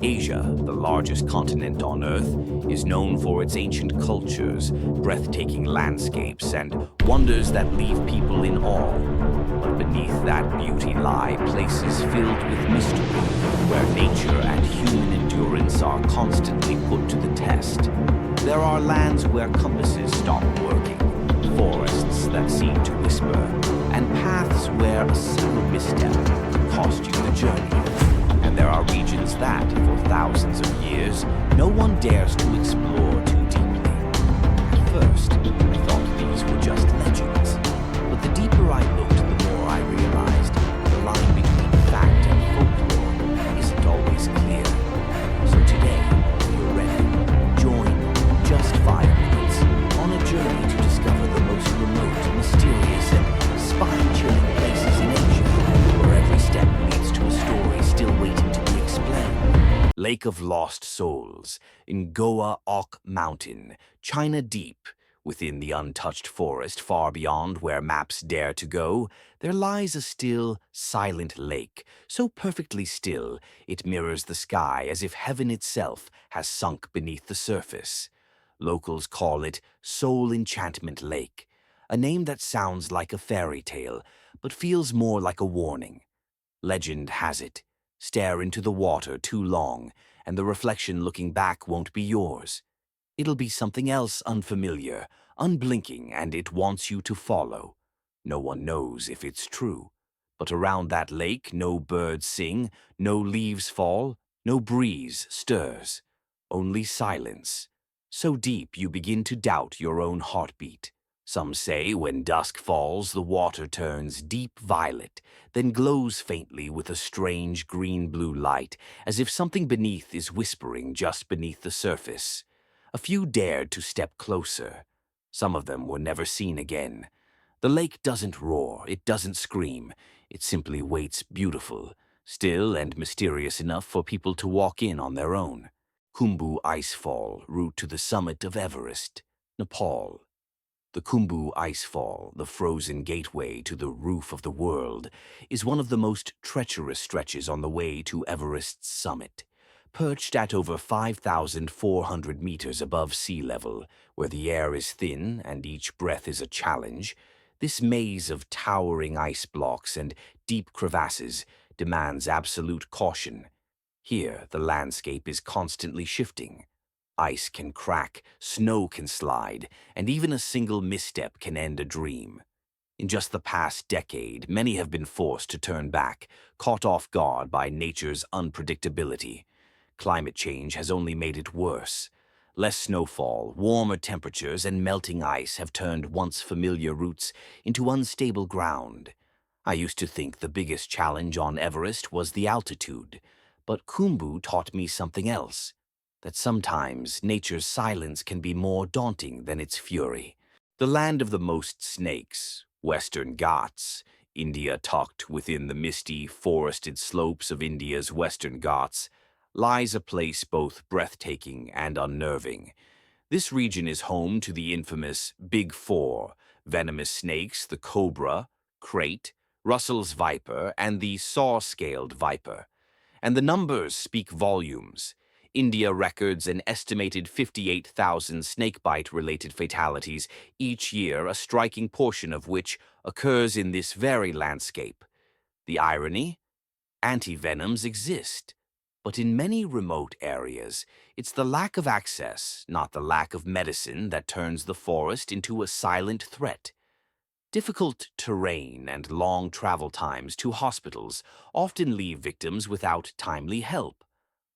Asia, the largest continent on Earth, is known for its ancient cultures, breathtaking landscapes, and wonders that leave people in awe. But beneath that beauty lie places filled with mystery, where nature and human endurance are constantly put to the test. There are lands where compasses stop working, forests that seem to whisper, and paths where a single misstep could cost you the journey. And there are regions that, for thousands of years, no one dares to explore too deeply. At first, I thought these were just legends. But the deeper I looked, the more I realized the line between fact and folklore isn't always clear. So today, if you're ready, join just 5 minutes on a journey to discover the most remote, mysterious, and spine-chilling places in Asia, where every step leads to a story still waiting to be explained. Lake of Lost Souls in Goa Ok Mountain, China Deep. Within the untouched forest far beyond where maps dare to go, there lies a still, silent lake, so perfectly still it mirrors the sky as if heaven itself has sunk beneath the surface. Locals call it Soul Enchantment Lake, a name that sounds like a fairy tale, but feels more like a warning. Legend has it, stare into the water too long, and the reflection looking back won't be yours. It'll be something else unfamiliar, unblinking, and it wants you to follow. No one knows if it's true. But around that lake, no birds sing, no leaves fall, no breeze stirs. Only silence. So deep you begin to doubt your own heartbeat. Some say when dusk falls, the water turns deep violet, then glows faintly with a strange green-blue light, as if something beneath is whispering just beneath the surface. A few dared to step closer. Some of them were never seen again. The lake doesn't roar, it doesn't scream. It simply waits beautiful, still and mysterious enough for people to walk in on their own. Khumbu Icefall, route to the summit of Everest, Nepal. The Khumbu Icefall, the frozen gateway to the roof of the world, is one of the most treacherous stretches on the way to Everest's summit. Perched at over 5,400 meters above sea level, where the air is thin and each breath is a challenge, this maze of towering ice blocks and deep crevasses demands absolute caution. Here, the landscape is constantly shifting. Ice can crack, snow can slide, and even a single misstep can end a dream. In just the past decade, many have been forced to turn back, caught off guard by nature's unpredictability. Climate change has only made it worse. Less snowfall, warmer temperatures, and melting ice have turned once familiar routes into unstable ground. I used to think the biggest challenge on Everest was the altitude, but Khumbu taught me something else, that sometimes nature's silence can be more daunting than its fury. The land of the most snakes, Western Ghats, India tucked within the misty, forested slopes of India's Western Ghats, lies a place both breathtaking and unnerving. This region is home to the infamous Big Four, venomous snakes, the cobra, krait, Russell's viper, and the saw-scaled viper. And the numbers speak volumes. India records an estimated 58,000 snakebite-related fatalities each year, a striking portion of which occurs in this very landscape. The irony? Antivenoms exist. But in many remote areas, it's the lack of access, not the lack of medicine, that turns the forest into a silent threat. Difficult terrain and long travel times to hospitals often leave victims without timely help.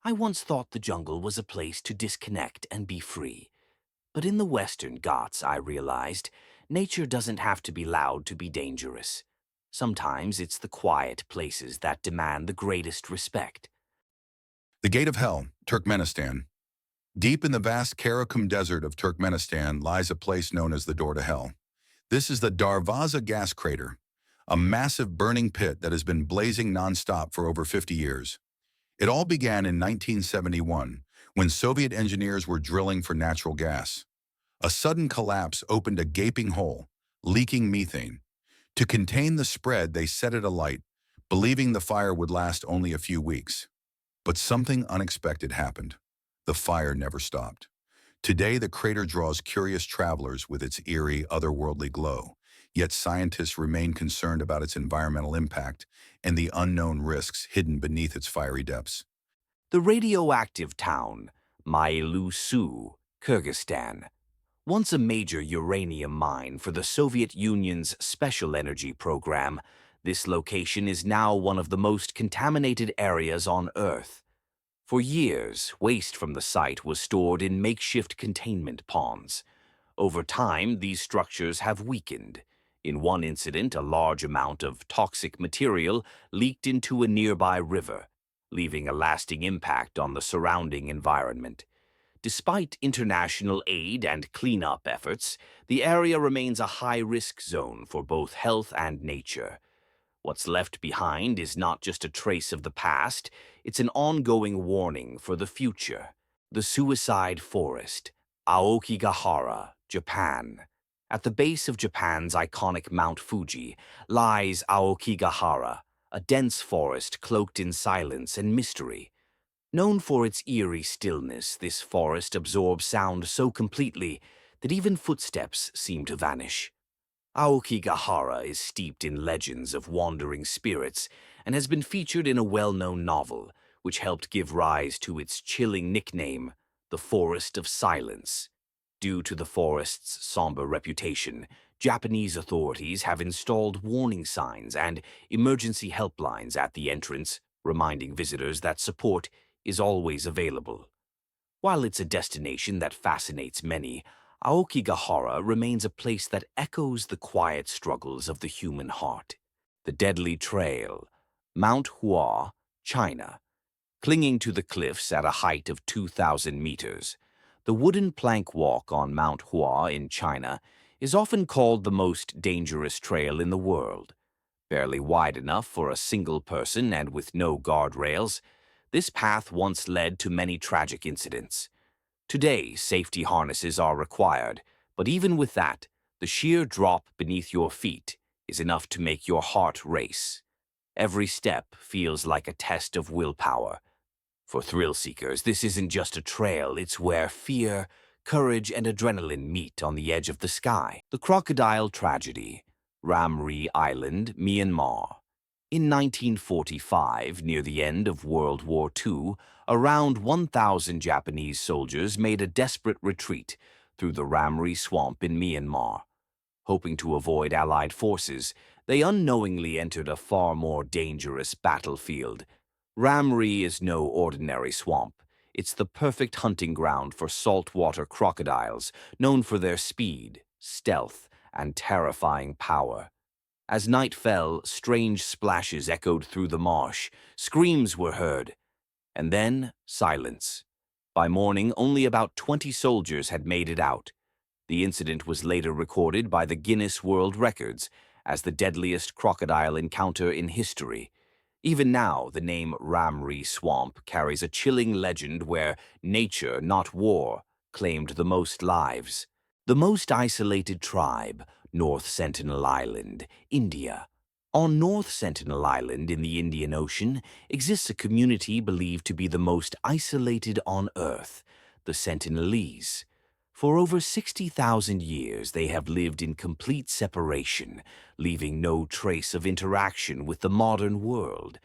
I once thought the jungle was a place to disconnect and be free. But in the Western Ghats, I realized, nature doesn't have to be loud to be dangerous. Sometimes it's the quiet places that demand the greatest respect. The Gate of Hell, Turkmenistan. Deep in the vast Karakum Desert of Turkmenistan lies a place known as the Door to Hell. This is the Darvaza gas crater, a massive burning pit that has been blazing nonstop for over 50 years. It all began in 1971, when Soviet engineers were drilling for natural gas. A sudden collapse opened a gaping hole, leaking methane. To contain the spread, they set it alight, believing the fire would last only a few weeks. But something unexpected happened. The fire never stopped. Today, the crater draws curious travelers with its eerie, otherworldly glow. Yet scientists remain concerned about its environmental impact and the unknown risks hidden beneath its fiery depths. The radioactive town, Mailu, Kyrgyzstan, once a major uranium mine for the Soviet Union's special energy program, this location is now one of the most contaminated areas on Earth. For years, waste from the site was stored in makeshift containment ponds. Over time, these structures have weakened. In one incident, a large amount of toxic material leaked into a nearby river, leaving a lasting impact on the surrounding environment. Despite international aid and cleanup efforts, the area remains a high-risk zone for both health and nature. What's left behind is not just a trace of the past, it's an ongoing warning for the future. The Suicide Forest, Aokigahara, Japan. At the base of Japan's iconic Mount Fuji lies Aokigahara, a dense forest cloaked in silence and mystery. Known for its eerie stillness, this forest absorbs sound so completely that even footsteps seem to vanish. Aokigahara is steeped in legends of wandering spirits and has been featured in a well-known novel, which helped give rise to its chilling nickname, the Forest of Silence. Due to the forest's somber reputation, Japanese authorities have installed warning signs and emergency helplines at the entrance, reminding visitors that support is always available. While it's a destination that fascinates many, Aokigahara remains a place that echoes the quiet struggles of the human heart. The Deadly Trail, Mount Hua, China. Clinging to the cliffs at a height of 2,000 meters, the wooden plank walk on Mount Hua in China is often called the most dangerous trail in the world. Barely wide enough for a single person and with no guardrails, this path once led to many tragic incidents. Today, safety harnesses are required, but even with that, the sheer drop beneath your feet is enough to make your heart race. Every step feels like a test of willpower. For thrill seekers, this isn't just a trail, it's where fear, courage, and adrenaline meet on the edge of the sky. The Crocodile Tragedy, Ramri Island, Myanmar. In 1945, near the end of World War II, around 1,000 Japanese soldiers made a desperate retreat through the Ramri swamp in Myanmar. Hoping to avoid Allied forces, they unknowingly entered a far more dangerous battlefield. Ramri is no ordinary swamp. It's the perfect hunting ground for saltwater crocodiles, known for their speed, stealth, and terrifying power. As night fell, strange splashes echoed through the marsh, screams were heard, and then silence. By morning, only about 20 soldiers had made it out. The incident was later recorded by the Guinness World Records as the deadliest crocodile encounter in history. Even now, the name Ramri Swamp carries a chilling legend where nature, not war, claimed the most lives. The most isolated tribe, North Sentinel Island, India. On North Sentinel Island in the Indian Ocean exists a community believed to be the most isolated on Earth, the Sentinelese. For over 60,000 years, they have lived in complete separation, leaving no trace of interaction with the modern world.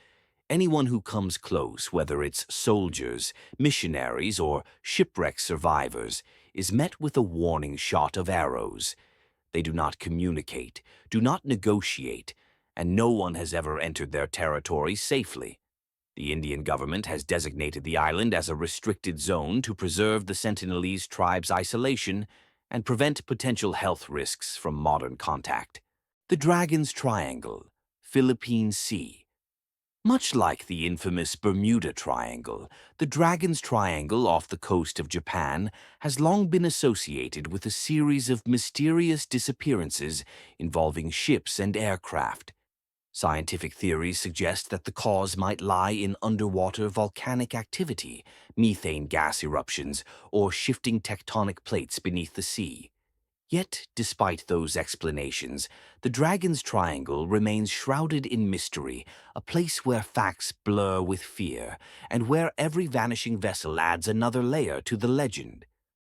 Anyone who comes close, whether it's soldiers, missionaries, or shipwreck survivors, is met with a warning shot of arrows. They do not communicate, do not negotiate, and no one has ever entered their territory safely. The Indian government has designated the island as a restricted zone to preserve the Sentinelese tribe's isolation and prevent potential health risks from modern contact. The Dragon's Triangle, Philippine Sea. Much like the infamous Bermuda Triangle, the Dragon's Triangle off the coast of Japan has long been associated with a series of mysterious disappearances involving ships and aircraft. Scientific theories suggest that the cause might lie in underwater volcanic activity, methane gas eruptions, or shifting tectonic plates beneath the sea. Yet, despite those explanations, the Dragon's Triangle remains shrouded in mystery, a place where facts blur with fear, and where every vanishing vessel adds another layer to the legend.